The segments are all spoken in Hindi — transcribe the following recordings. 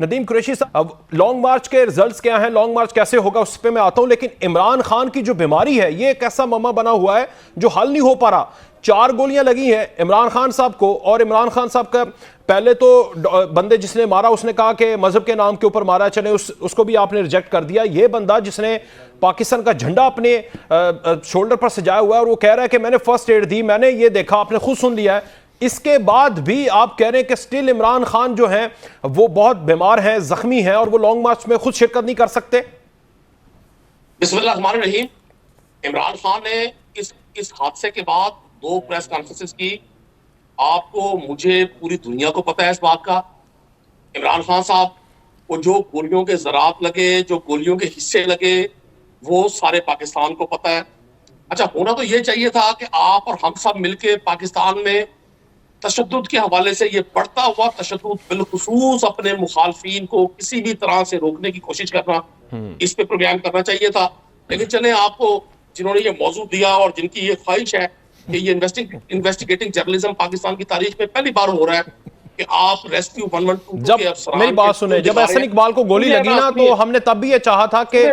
नदीम कुरैशी साहब, अब लॉन्ग मार्च के रिजल्ट्स क्या हैं, लॉन्ग मार्च कैसे होगा उस पर मैं आता हूं, लेकिन इमरान खान की जो बीमारी है ये एक ऐसा मम्मा बना हुआ है जो हल नहीं हो पा रहा। 4 गोलियां लगी हैं इमरान खान साहब को, और इमरान खान साहब का पहले तो बंदे जिसने मारा उसने कहा कि मजहब के नाम के ऊपर मारा, चले उसको भी आपने रिजेक्ट कर दिया। ये बंदा जिसने पाकिस्तान का झंडा अपने शोल्डर पर सजाया हुआ है और वो कह रहा है कि मैंने फर्स्ट एड दी, मैंने ये देखा, आपने खुद सुन लिया है, इसके बाद भी आप कह रहे हैं कि स्टिल इमरान खान जो हैं वो बहुत बीमार हैं, जख्मी हैं और वो लॉन्ग मार्च में खुद शिरकत नहीं कर सकते। बिस्मिल्लाहिर्रहमानिर्रहीम। इमरान खान ने इस हादसे के बाद 2 प्रेस कॉन्फ्रेंसेस की। आपको, मुझे, पूरी दुनिया को पता है इस बात का। इमरान खान साहब को जो गोलियों के ज़रात लगे, जो गोलियों के हिस्से लगे, वो सारे पाकिस्तान को पता है। अच्छा, होना तो ये चाहिए था कि आप और हम सब मिलके पाकिस्तान में तशद्दुद के हवाले से, ये बढ़ता हुआ तशद्दुद, बिलखुसूस अपने मुखालफीन को किसी भी तरह से रोकने की कोशिश करना, इस पे प्रोग्राम करना चाहिए था। लेकिन चले, आपको जिन्होंने ये मौजूद दिया और जिनकी ये ख्वाहिश है कि ये इन्वेस्टिगेटिंग जर्नलिज्म पाकिस्तान की तारीख में पहली बार हो रहा है कि आप रेस्क्यू 112 जब मेरी बात सुने, जब एहसन इकबाल को गोली लगी ना, तो हमने तब भी ये चाहा था कि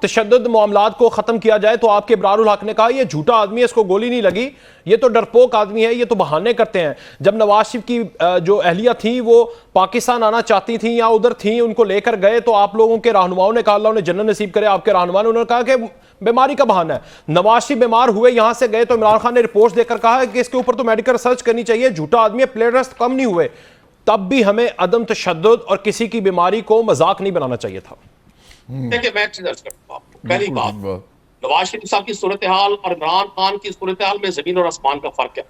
तशद्दुद मामलात को खत्म किया जाए। तो आपके इब्रारुल हक ने कहा ये झूठा आदमी है, इसको गोली नहीं लगी, ये तो डरपोक आदमी है, ये तो बहाने करते हैं। जब नवाज शरीफ की जो अहलिया थी वो पाकिस्तान आना चाहती थी या उधर थी, उनको लेकर गए, तो आप लोगों के रहनुमाओं ने कहा, अल्लाह उन्हें जन्नत नसीब करे, आपके रहनुमा ने, उन्होंने कहा कि बीमारी का बहाना है। नवाज शरीफ बीमार हुए, यहां से गए, तो इमरान खान ने रिपोर्ट देकर कहा कि इसके ऊपर तो मेडिकल रिसर्च करनी चाहिए, झूठा आदमी है, प्लेट रेस्ट कम नहीं हुए। तब भी हमें अदम तशद्दुद और किसी की बीमारी को मजाक नहीं बनाना चाहिए था। देखिए, मैं पहली बात, नवाज शरीफ साहब की सूरत हाल और इमरान खान की सूरत हाल में जमीन और आसमान का फर्क है।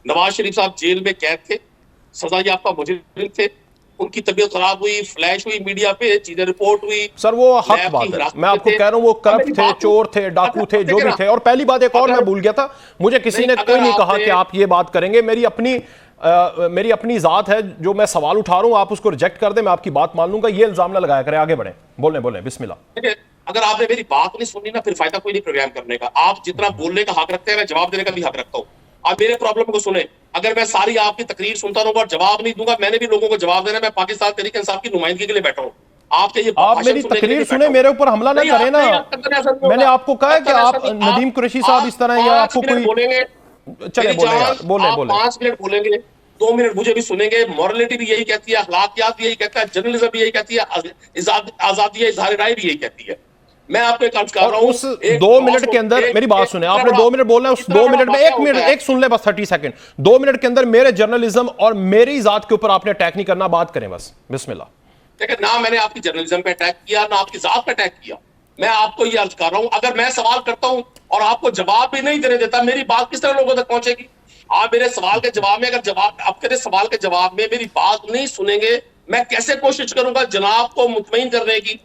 नवाज शरीफ साहब जेल में कैद थे, सजा याफ्ता मुजरिम थे, उनकी तबीयत खराब हुई, फ्लैश हुई मीडिया पे, चीजें रिपोर्ट हुई। सर वो हक बात है, मैं आपको कह रहा हूं वो करप्ट थे, चोर थे, डाकू थे, जो भी थे। और पहली बात एक और मैं भूल गया था, मुझे किसी ने कोई नहीं कहा कि आप ये बात करेंगे। मेरी अपनी जात है, जो मैं सवाल उठा रहा हूं आप उसको रिजेक्ट कर दें, मैं आपकी बात मान लूंगा, ये इल्जाम ना लगाया करें। आगे बढ़े, बोलें बिस्मिल्लाह। अगर आपने मेरी बात नहीं सुनी ना, फिर फायदा कोई नहीं प्रोग्राम करने का। आप जितना बोलने का हक रखते हैं, मैं जवाब देने का भी हक रखता हूँ। आप मेरे प्रॉब्लम को सुने। अगर मैं सारी आपकी तकरीर सुनता रहूंगा और जवाब नहीं दूंगा, मैंने भी लोगों को जवाब देना, मैं पाकिस्तान तहरीक इंसाफ की नुमाइंदगी के लिए बैठा हूँ। आप मेरी तकरीर सुने, मेरे ऊपर हमला ना करें ना। मैंने आपको कहा है कि आप नदीम कुरैशी साहब इस तरह, या आपको कोई बोलेंगे, चले बोले 5 मिनट बोलेंगे, 2 मिनट मुझे भी सुनेंगे। मॉरलिटी भी यही कहती है, अखलाकियात भी यही कहता है, जर्नलिज्म भी यही कहती है, आजादी इजहार राय भी यही कहती है। मैं आपको एक अर्ज कर रहा हूं, उस 2 मिनट के अंदर मेरी बात सुने। आपने 2 मिनट बोलना है, उस 2 मिनट में 1 मिनट एक सुन ले, बस 30 सेकंड। 2 मिनट के अंदर मेरे जर्नलिज्म और मेरी जात के ऊपर आपने अटैक नहीं करना, बात करें बस, बिस्मिल्लाह। देखिए, ना मैंने आपकी जर्नलिज्म पे अटैक किया, ना आपकी जात पे अटैक किया। मैं आपको ये अर्ज कर रहा हूं, अगर मैं सवाल करता हूं और आपको जवाब भी नहीं देने देता, मेरी बात किस तरह लोगों तक पहुंचेगी? आप मेरे सवाल के जवाब में, अगर आपके सवाल के जवाब में मेरी बात नहीं सुनेंगे, मैं कैसे कोशिश करूंगा जनाब को मुतमईन करने की?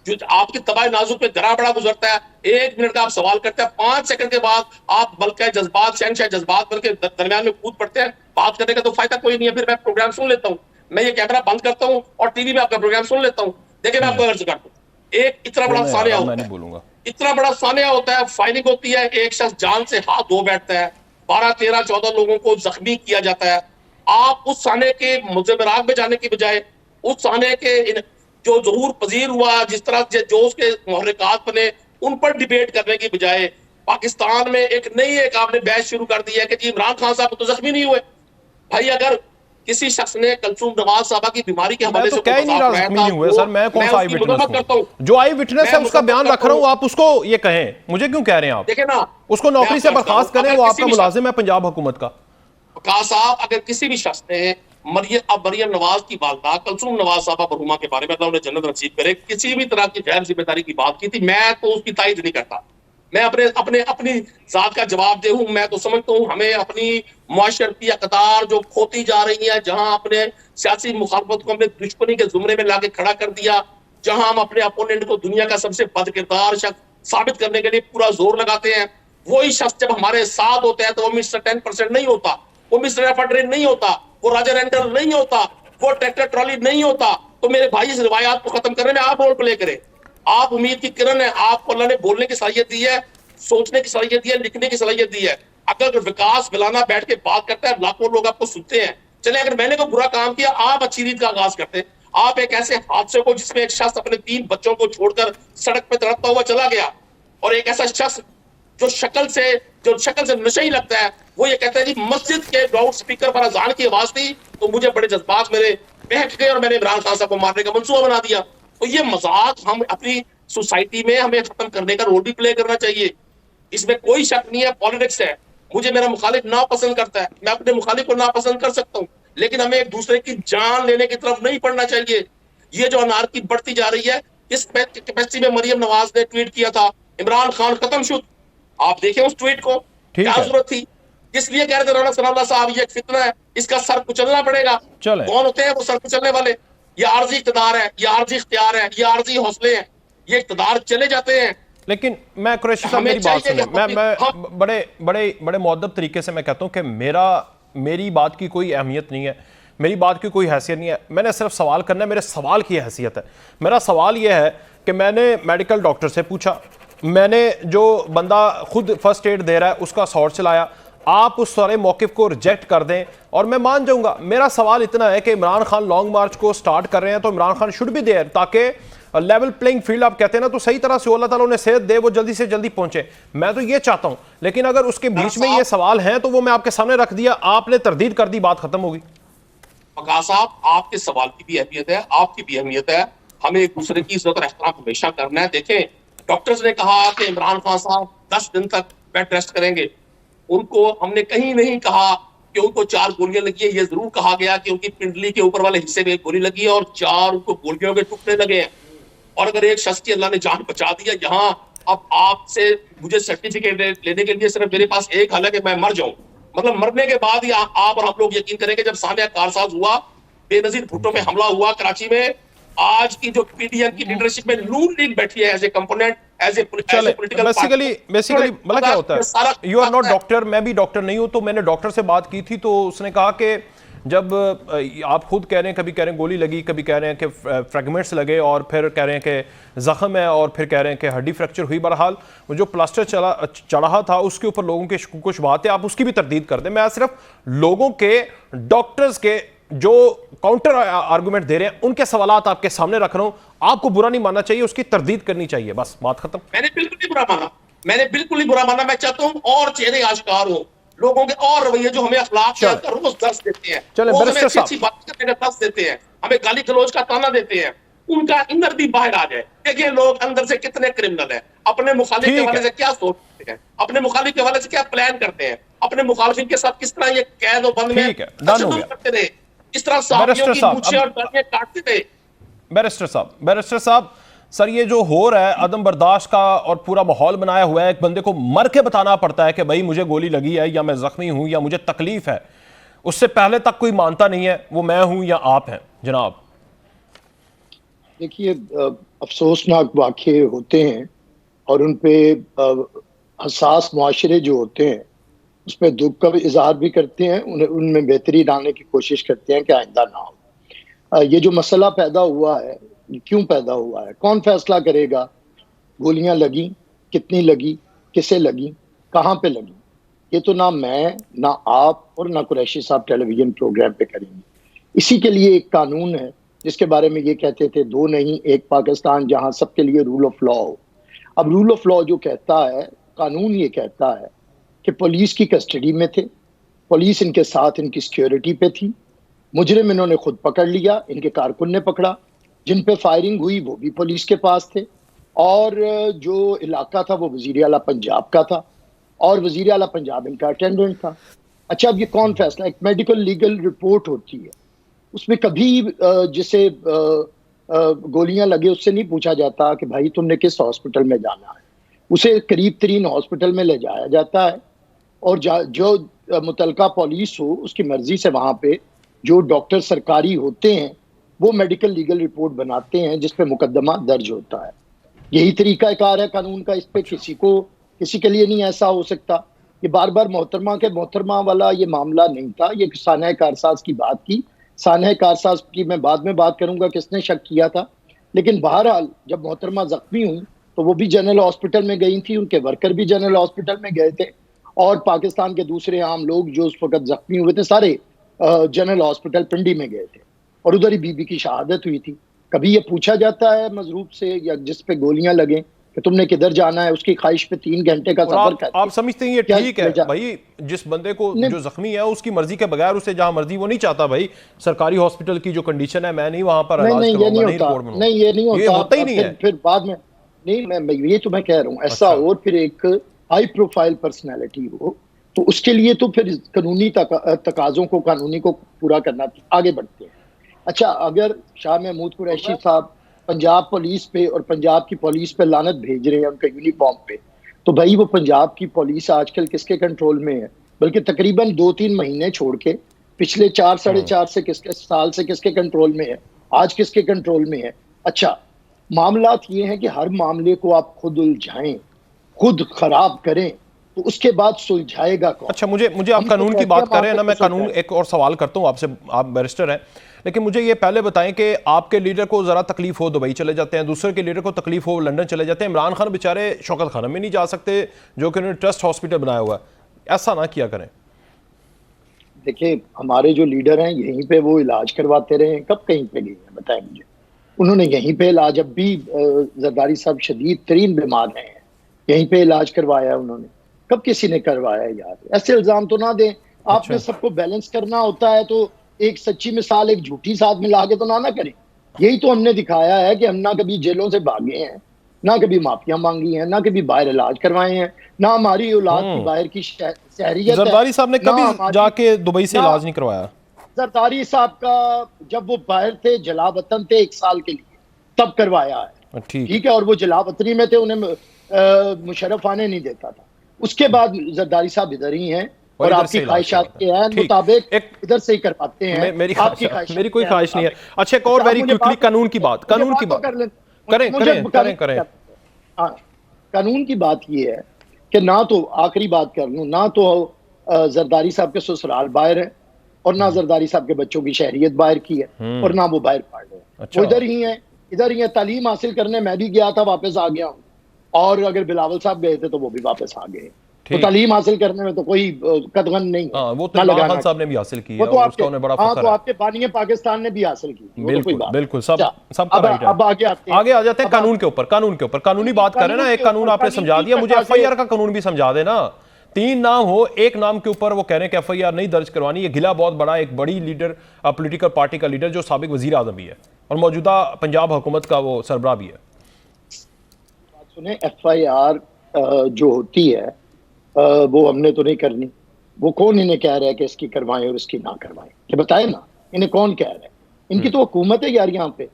जो आपकी तबाही नाजुक पे दरा बड़ा गुजरता है, 1 मिनट का आप सवाल करते हैं, 5 सेकंड के बाद आप बल्कि जज्बात, शहनशाह जज्बात बल्कि दरमियान में कूद पड़ते हैं। बात करने का तो फायदा कोई नहीं है। फिर मैं प्रोग्राम सुन लेता हूँ, मैं ये कैमरा बंद करता हूँ और टीवी में आपका प्रोग्राम सुन लेता हूँ। देखिए, मैं आपको अर्ज करता हूँ, एक इतना बड़ा सानिया होता है, इतना बड़ा सानिया होता है, फायरिंग होती है, एक शख्स जान से हाथ धो बैठता है, 12, 13, 14 लोगों को जख्मी किया जाता है। आप उस साने के मुजमराग में जाने की बजाय, उस साने के जो ज़हूर पजीर हुआ, जिस तरह जो उसके मुहर्रिकात बने, उन पर डिबेट करने की बजाय पाकिस्तान में एक आपने बहस शुरू कर दी है कि जी इमरान खान साहब तो जख्मी नहीं हुए। भाई, अगर किसी शख्स ने कलसूम नवाज साहबा की बीमारी के हवाले से कह नहीं रहा नहीं हुए सर, मैं कौन सा आई विटनेस हूं? जो आई विटनेस है उसका बयान रख रहा हूं, आप उसको ये कहें, मुझे क्यों कह रहे हैं आप? देखें ना, उसको नौकरी से बर्खास्त करें, वो आपका मुलाजिम है पंजाब हुकूमत का। साहब, अगर किसी भी शख्स ने मरियम नवाज की वालदा कलसूम नवाज साहबा मरहुमा के बारे में, अल्लाह उन्हें जन्नत नसीब करे, किसी भी तरह की गैर जिम्मेदारी की बात की थी, मैं तो उसकी तायद नहीं करता। मैं अपनी जात का जवाब दे हूं। मैं तो समझता हूं हमें अपनी मुआशरती अक़दार जो खोती जा रही है, जहां अपने सियासी मुखालफत को हमने दुश्मनी के जुमरे में लाके खड़ा कर दिया, जहां हम अपने अपोनेंट को दुनिया का सबसे बदकिरदार शख्स साबित करने के लिए पूरा जोर लगाते हैं, वही शख्स जब हमारे साथ होता है तो वो मिस्टर 10% नहीं होता, वो मिस्टर एफर्ड्रेन नहीं होता, वो राजा रेंटल नहीं होता, वो ट्रैक्टर ट्रॉली नहीं होता। तो मेरे भाई, इस रिवायात को खत्म करने में आप रोल प्ले करें। आप उम्मीद की किरण है, आपको अल्लाह ने बोलने की सलाहियत दी है, सोचने की सलाहियत दी है, लिखने की सलाहियत दी है। अगर विकास बिलाना बैठ के बात करता है, लाखों लोग आपको सुनते हैं। चले, अगर मैंने कोई बुरा काम किया, आप अच्छी रीत का आगाज करते हैं। आप एक ऐसे हादसे को जिसमें एक शख्स अपने 3 बच्चों को छोड़कर सड़क पर तड़पता हुआ चला गया, और एक ऐसा शख्स जो शक्ल से नशे ही लगता है, वो ये कहता है कि मस्जिद के लाउड स्पीकर पर अजान की आवाज थी, तो मुझे बड़े जज्बात मेरे बहक गए और मैंने इमरान खान साहब को मारने का मंसूबा बना दिया। तो ये मजाक हम अपनी सोसाइटी में हमें खत्म करने का रोल भी प्ले करना चाहिए। इसमें कोई शक नहीं है, पॉलिटिक्स है। मुझे मेरा मुखालिफ नापसंद करता है, मैं अपने मुखालिफ को नापसंद कर सकता हूँ, लेकिन हमें एक दूसरे की जान लेने की तरफ नहीं पड़ना चाहिए। ये जो अनारकी बढ़ती जा रही है, इस कैपेसिटी में मरियम नवाज ने ट्वीट किया था, इमरान खान खत्म शुद्ध। आप देखें उस ट्वीट को, क्या जरूरत थी? इसलिए कह रहे थे राणा सनाउल्लाह साहब ये एक फितना है, इसका सर कुचलना पड़ेगा। कौन होते हैं वो सर कुचलने वाले? ये आर्जी इख्तियार है, ये आर्जी इख्तियार है, ये आर्जी हौसले हैं, ये इख्तियार चले जाते हैं। लेकिन मैं कुरैशी साहब मेरी बात सुने, मैं बड़े मुअद्दब तरीके से मैं कहता हूं कि मेरी बात की कोई अहमियत नहीं है, मेरी बात की कोई हैसियत नहीं है। मैंने सिर्फ सवाल करना है, मेरे सवाल की हैसियत है। मेरा सवाल यह है कि मैंने मेडिकल डॉक्टर से पूछा, मैंने जो बंदा खुद फर्स्ट एड दे रहा है उसका शॉट चलाया, आप उस सारे मौक़िफ़ को रिजेक्ट कर दें और मैं मान जाऊंगा। मेरा सवाल इतना है कि इमरान खान लॉन्ग मार्च को स्टार्ट कर रहे हैं तो Imran Khan should be there, ताकि लेवल प्लेइंग फील्ड आप कहते हैं ना, तो सही तरह से अल्लाह ताला उन्हें सेहत दे, वो जल्दी से जल्दी पहुंचे। मैं तो ये चाहता हूं, लेकिन अगर उसके बीच में ये सवाल हैं तो वो मैं आपके सामने रख दिया, आपने तरदीद कर दी, बात खत्म होगी। वक़ार साहब, आपके सवाल की भी अहमियत है, आपकी भी अहमियत है। हमें एक दूसरे की इज्जत और एहतराम हमेशा करना है। देखें, डॉक्टर्स ने कहा कि इमरान खान साहब 10 दिन तक बेड रेस्ट करेंगे। उनको हमने कहीं नहीं कहा कि उनको 4 गोलियां लगी है। ये जरूर कहा गया कि उनकी पिंडली के ऊपर वाले हिस्से में एक गोली लगी है और 4 उनको गोलियों के टुकड़े लगे हैं। और अगर एक शख्स की अल्लाह ने जान बचा दी है, यहाँ अब आपसे मुझे सर्टिफिकेट लेने के लिए सिर्फ मेरे पास एक हल है कि मैं मर जाऊं। मतलब मरने के बाद ही आप और हम लोग यकीन करेंगे, जब सानिया कारसाज हुआ, बेनजीर भुट्टो पे हमला हुआ कराची में, आज की जो पीडीएम की लीडरशिप में नून लीग बैठी है as a component, as a political basically मतलब क्या होता है, यू आर नॉट डॉक्टर, मैं भी डॉक्टर नहीं हूं, तो मैंने डॉक्टर से बात की थी, तो उसने कहा कि जब आप खुद कह रहे हैं, कभी कह रहे हैं गोली लगी, कभी कह रहे हैं कि फ्रैगमेंट्स लगे, और फिर कह रहे हैं कि जख्म है, और फिर कह रहे हैं कि हड्डी फ्रैक्चर हुई। बहरहाल वो जो प्लास्टर चढ़ा था उसके ऊपर लोगों के कुछ बातें, आप उसकी भी तरदीद कर दें। मैं सिर्फ लोगों के, डॉक्टर्स के जो काउंटर आर्गुमेंट दे रहे हैं उनके सवालात आपके सामने रख रहा हूं। आपको बुरा नहीं मानना चाहिए, उसकी तरदीद करनी चाहिए, बस बात खत्म। मैंने बिल्कुल नहीं बुरा माना, मैंने बिल्कुल नहीं बुरा माना। मैं चाहता हूं और चेहरे आश्कार हो लोगों के, और रवैये जो हमें अखलाक का रोज दर्श देते हैं, वो हमें अच्छी बात करने का दर्श देते हैं, हमें गाली गलौज का ताना देते हैं, उनका इनर भी बाहर आ जाए। देखिए लोग अंदर से कितने क्रिमिनल हैं, अपने मुखालिफ के हवाले से क्या सोचते हैं, अपने मुखालिफ के हवाले से क्या प्लान करते हैं, अपने मुखालिफिन के साथ किस तरह ये कैद और बंद में करते रहे, इस तरह साथियों की मूंछें और दाढ़ियां काटते थे। बैरिस्टर साहब, सर ये जो हो रहा है अदम बर्दाश्त का और पूरा माहौल बनाया हुआ है, एक बंदे को मर के बताना पड़ता है कि भाई मुझे गोली लगी है, या मैं जख्मी हूं, या मुझे तकलीफ है, उससे पहले तक कोई मानता नहीं है वो मैं हूं या आप हैं। जनाब देखिए, अफसोसनाक वाक़े होते हैं और उन पे हसास मुआशरे जो होते हैं उसमें दुख का इजहार भी करते हैं, उनमें बेहतरी लाने की कोशिश करते हैं कि आइंदा ना हो। ये जो मसला पैदा हुआ है, क्यों पैदा हुआ है, कौन फैसला करेगा? गोलियां लगी, कितनी लगी, किसे लगी, कहाँ पे लगी, ये तो ना मैं, ना आप और ना कुरैशी साहब टेलीविजन प्रोग्राम पे करेंगे। इसी के लिए एक कानून है जिसके बारे में ये कहते थे, 2 नहीं एक पाकिस्तान, जहां सबके लिए रूल ऑफ लॉ हो। अब रूल ऑफ लॉ जो कहता है, कानून ये कहता है कि पुलिस की कस्टडी में थे, पुलिस इनके साथ इनकी सिक्योरिटी पे थी, मुजरिम इन्होंने खुद पकड़ लिया, इनके कारकुन ने पकड़ा, जिन पे फायरिंग हुई वो भी पुलिस के पास थे, और जो इलाका था वो वजीर आला पंजाब का था, और वजीर आला पंजाब इनका अटेंडेंट था। अच्छा, अब ये कौन फैसला? एक मेडिकल लीगल रिपोर्ट होती है, उसमें कभी जिसे गोलियां लगे उससे नहीं पूछा जाता कि भाई तुमने किस हॉस्पिटल में जाना है, उसे करीब तरीन हॉस्पिटल में ले जाया जाता है, और जो मुतलका पुलिस हो उसकी मर्जी से वहां पे जो डॉक्टर सरकारी होते हैं वो मेडिकल लीगल रिपोर्ट बनाते हैं जिस पे मुकदमा दर्ज होता है। यही तरीका कार है कानून का, इस पे किसी के लिए नहीं ऐसा हो सकता। ये बार बार मोहतरमा वाला ये मामला नहीं था, ये सानिया कारसाज की बात की, सानिया कारसाज की मैं बाद में बात करूंगा किसने शक किया था, लेकिन बहरहाल जब मोहतरमा जख्मी हुई तो वो भी जनरल हॉस्पिटल में गई थी, उनके वर्कर भी जनरल हॉस्पिटल में गए थे, और पाकिस्तान के दूसरे आम लोग जो उस वक्त जख्मी हुए थे सारे जनरल हॉस्पिटल पिंडी में गए थे, और उधर ही बीबी की शहादत हुई थी। कभी ये पूछा जाता है मजरूब से या जिस पे गोलियां लगे कि तुमने किधर जाना है, उसकी ख्वाहिश पे 3 घंटे का और सफर करके आप समझते हैं ये क्या ठीक है भाई? जिस बंदे को नहीं जो जख्मी है उसकी मर्जी के बगैर उसे जहां मर्जी, वो नहीं चाहता भाई सरकारी हॉस्पिटल की जो कंडीशन है मैं नहीं वहां पर नहीं इलाज नहीं, ये करवाऊंगा, नहीं नहीं होता, रिपोर्ट बनवाऊंगा। नहीं ये नहीं ये होता। होता ही नहीं है। फिर बाद में नहीं, मैं ये तो मैं कह रहा हूँ ऐसा। अच्छा। और फिर एक हाई प्रोफाइल पर्सनैलिटी हो तो उसके लिए तो फिर कानूनी तकाजों को, कानूनी को पूरा करना आगे बढ़ते हैं। अच्छा, अगर शाह महमूद कुरैशी साहब पंजाब पुलिस पे और पंजाब की पुलिस पे लानत भेज रहे हैं उनके यूनिफॉर्म पे, तो भाई वो पंजाब की पुलिस आजकल किसके कंट्रोल में है? बल्कि तकरीबन 2-3 महीने छोड़ के पिछले 4-4.5 से किसके साल से किसके कंट्रोल में है, आज किसके कंट्रोल में है? अच्छा, मामलात ये हैं कि हर मामले को आप खुद उलझाएं, खुद खराब करें, तो उसके बाद सुलझाएगा कौन? अच्छा, मुझे आप हम तो कानून की कहते बात हैं कर रहे हैं ना, मामले मैं को कानून सुलझाएं। एक और सवाल करता हूं आपसे, आप बैरिस्टर हैं, लेकिन मुझे ये पहले बताएं कि आपके लीडर को जरा तकलीफ हो दुबई चले जाते हैं, दूसरे के लीडर को तकलीफ हो लंदन चले जाते हैं, इमरान खान बेचारे शौकत खाना में नहीं जा सकते जो कि उन्होंने ट्रस्ट हॉस्पिटल बनाया हुआ है। ऐसा ना किया करें। देखिए, हमारे जो लीडर हैं यहीं पे वो इलाज करवाते रहे हैं, कब कहीं पे गए हैं बताएं मुझे? उन्होंने यहीं पे इलाज, अब भी जरदारी साहब शदीद तरीन बीमार हैं, यहीं पे इलाज करवाया है उन्होंने। कब किसी ने करवाया यार? ऐसे इल्जाम तो ना दें। आपने अच्छा। सबको बैलेंस करना होता है तो एक सच्ची मिसाल एक झूठी साथ मिला के तो ना करें। यही तो हमने दिखाया है कि हम ना कभी जेलों से भागे हैं, ना कभी माफिया मांगी हैं, ना कभी बाहर इलाज करवाए हैं, ना हमारी औलाद की बाहर की शहरियत है, जरदारी साहब ने ना कभी हमारी जाके दुबई से ना इलाज नहीं करवाया? जरदारी साहब का जब वो बाहर थे, जलावतन थे 1 साल के लिए, तब करवाया है। ठीक। ठीक है, और वो जलावतनी में थे, उन्हें मुशर्रफ आने नहीं देता था। उसके बाद जरदारी साहब इधर ही हैं और इधर से आपकी इलाज ख्वाहिशात करवाते के हैं। हैं ठीक। मुताबिक एक इधर से ही करवाते हैं। मेरी आपकी ख्वाहिश, मेरी कोई के ख्वाहिश नहीं है। मुताबिक। अच्छा, एक और अच्छा, वेरी मुझे क्विकली बात- कानून की बात, मुझे कानून की बात तो बात कर लें। करें मुझे करें कर- करें करें। हाँ, कानून की बात ये है कि ना तो, आखिरी बात कर लूं, ना तो जरदारी साहब के ससुराल बाहर है और ना जरदारी साहब के बच्चों की शहरियत बाहर की है और ना वो बाहर पढ़ रहे हैं। अच्छा। वो इधर ही है, इधर ही है। तालीम हासिल करने मैं भी गया था, वापस आ गया हूँ। और अगर बिलावल साहब गए थे तो वो भी वापस आ गए। तो ठीक। तालीम हासिल करने में तो कोई कदगन नहीं है। हाँ, वो तो ना इमरान लगाना खान साहब ने भी हासिल की है वो तो और आपके, उसका उन्हें बड़ा हाँ फख्र तो है। आपके बानिए पाकिस्तान ने भी हासिल की, वो तो कोई बिल्कुल बात बिल्कुल, नहीं। सब अच्छा, सबका राइट है। अब आगे आते हैं। आगे आ जाते हैं अब कानून के ऊपर, कानून के ऊपर कानूनी बात कर रहे हैं ना। एक के कानून ऊपर आपने समझा कानूनी दिया, मुझे तकाज़े- एफआईआर का कानून भी समझा देना। 3 नाम हो, एक नाम के ऊपर वो कह रहे हैं कि एफआईआर नहीं दर्ज करवानी। ये गिला बहुत बड़ा, एक बड़ी लीडर, पॉलिटिकल पार्टी का लीडर जो साबिक वजीर आजम भी है और मौजूदा पंजाब हुकूमत का वो सरबराह भी है। सुने, एफआईआर जो होती है वो हमने तो नहीं करनी। वो कौन इन्हें कह रहा है कि इसकी करवाएं और इसकी ना करवाएं? ये बताए ना, इन्हें कौन कह रहा है? इनकी तो हुकूमत है यार यहाँ पे,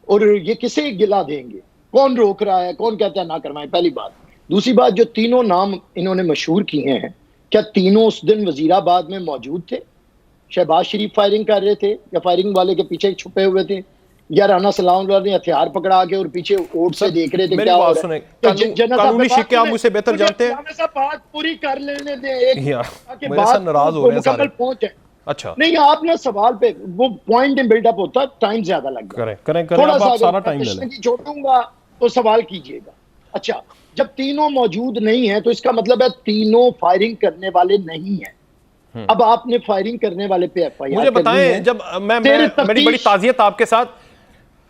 और ये किसे गिला देंगे? कौन रोक रहा है? कौन कहता है ना करवाएं? पहली बात। दूसरी बात, जो तीनों नाम इन्होंने मशहूर किए हैं, क्या तीनों उस दिन वजीराबाद में मौजूद थे? शहबाज शरीफ फायरिंग कर रहे थे या फायरिंग वाले के पीछे छुपे हुए थे, या राना सलाम ने हथियार पकड़ा के और पीछे ओट से देख रहे थे मेरी क्या हो बात रहा सुने, है? कानूनी शिक्के आप मुझसे बेहतर जानते हैं। हैं। बात पूरी कर लेने दें, एक ताकि मेरे साथ बात नाराज हो रहे हैं सारे। मुकम्मल पहुंचे। अच्छा, नहीं, आप ना सवाल पे वो पॉइंट बिल्डअप होता है, टाइम ज्यादा लग करें करें करें, थोड़ा अब सा आप सारा अगर टाइम ले लें। छोड़ूंगा तो सवाल कीजिएगा। अच्छा, जब तीनों मौजूद नहीं है तो इसका मतलब है तीनों फायरिंग करने वाले नहीं है। अब आपने फायरिंग करने वाले पे एफआईआर मुझे बताएं, जब मेरी बड़ी ताजियत आपके साथ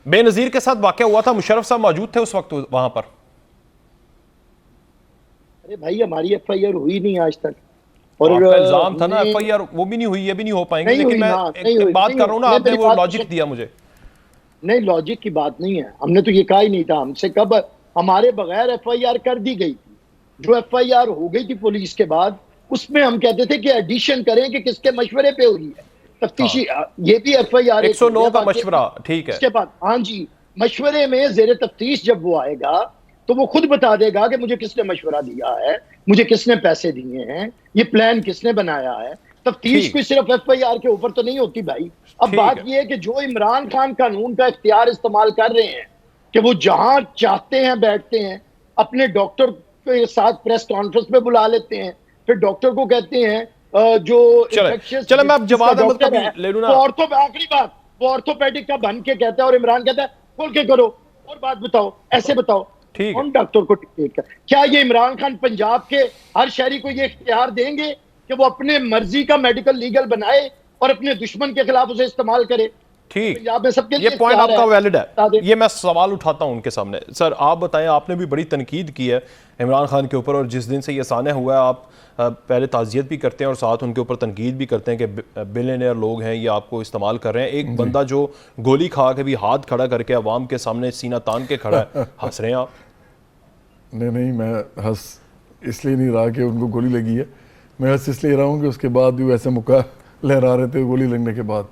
बेनजीर के साथ वाकया हुआ था, मुशर्रफ साहब मौजूद थे उस वक्त वहां पर? अरे भाई, हमारी एफआईआर हुई नहीं आज तक। और आपका इल्जाम था ना एफआईआर वो भी नहीं हुई, ये भी नहीं हो पाएंगे, लेकिन मैं एक बात कर रहा हूं ना, आपने वो लॉजिक दिया मुझे। नहीं, लॉजिक की बात नहीं है, हमने तो ये कहा ही नहीं था। हमसे कब हमारे बगैर एफआईआर कर दी गई थी? जो एफआईआर हो गई थी पुलिस के बाद, उसमें हम कहते थे कि एडिशन करें कि किसके मशवरे पे हुई है तफ्तीशी। ये भी एफआईआर 109 का मशवरा, ठीक है। उसके बाद हाँ जी, मशवरे में जेर तफ्तीश जब वो आएगा तो वो खुद बता देगा कि मुझे किसने मशवरा दिया है, मुझे किसने पैसे दिए हैं, ये प्लान किसने बनाया है। तफ्तीश कोई सिर्फ एफआईआर के ऊपर तो नहीं होती भाई। अब बात ये है कि जो इमरान खान कानून का इख्तियार इस्तेमाल कर रहे हैं कि वो जहां चाहते हैं बैठते हैं, अपने डॉक्टर के साथ प्रेस कॉन्फ्रेंस में बुला लेते हैं, फिर डॉक्टर को कहते हैं जो चले मैं अब जवाब ले लूं ना। आखिरी बात, वो ऑर्थोपेडिक का बन के कहता है और इमरान कहता है खोल के करो और बात बताओ, ऐसे बताओ। कौन डॉक्टर को टिकट कर? क्या ये इमरान खान पंजाब के हर शहरी को ये इख्तियार देंगे कि वो अपने मर्जी का मेडिकल लीगल बनाए और अपने दुश्मन के खिलाफ उसे इस्तेमाल करे? ठीक, यहाँ पे सबके लिए ये पॉइंट इख्तियार आपका है। वैलिड बता है। दें। ये मैं सवाल उठाता हूं उनके सामने। सर आप बताएं, आपने भी बड़ी तनकीद की है इमरान खान के ऊपर, और जिस दिन से ये साने हुआ है आप पहले ताज़ियत भी करते हैं और साथ उनके ऊपर तनकीद भी करते हैं कि बिलियनियर लोग हैं, ये आपको इस्तेमाल कर रहे हैं। एक बंदा जो गोली खा के भी हाथ खड़ा करके अवाम के सामने सीना तान के खड़ा है, हंस रहे हैं आप? नहीं, मैं हंस इसलिए नहीं रहा कि उनको गोली लगी है, मैं हंस इसलिए रहा हूँ कि उसके बाद भी वैसे मुक्का लहरा रहे थे गोली लगने के बाद।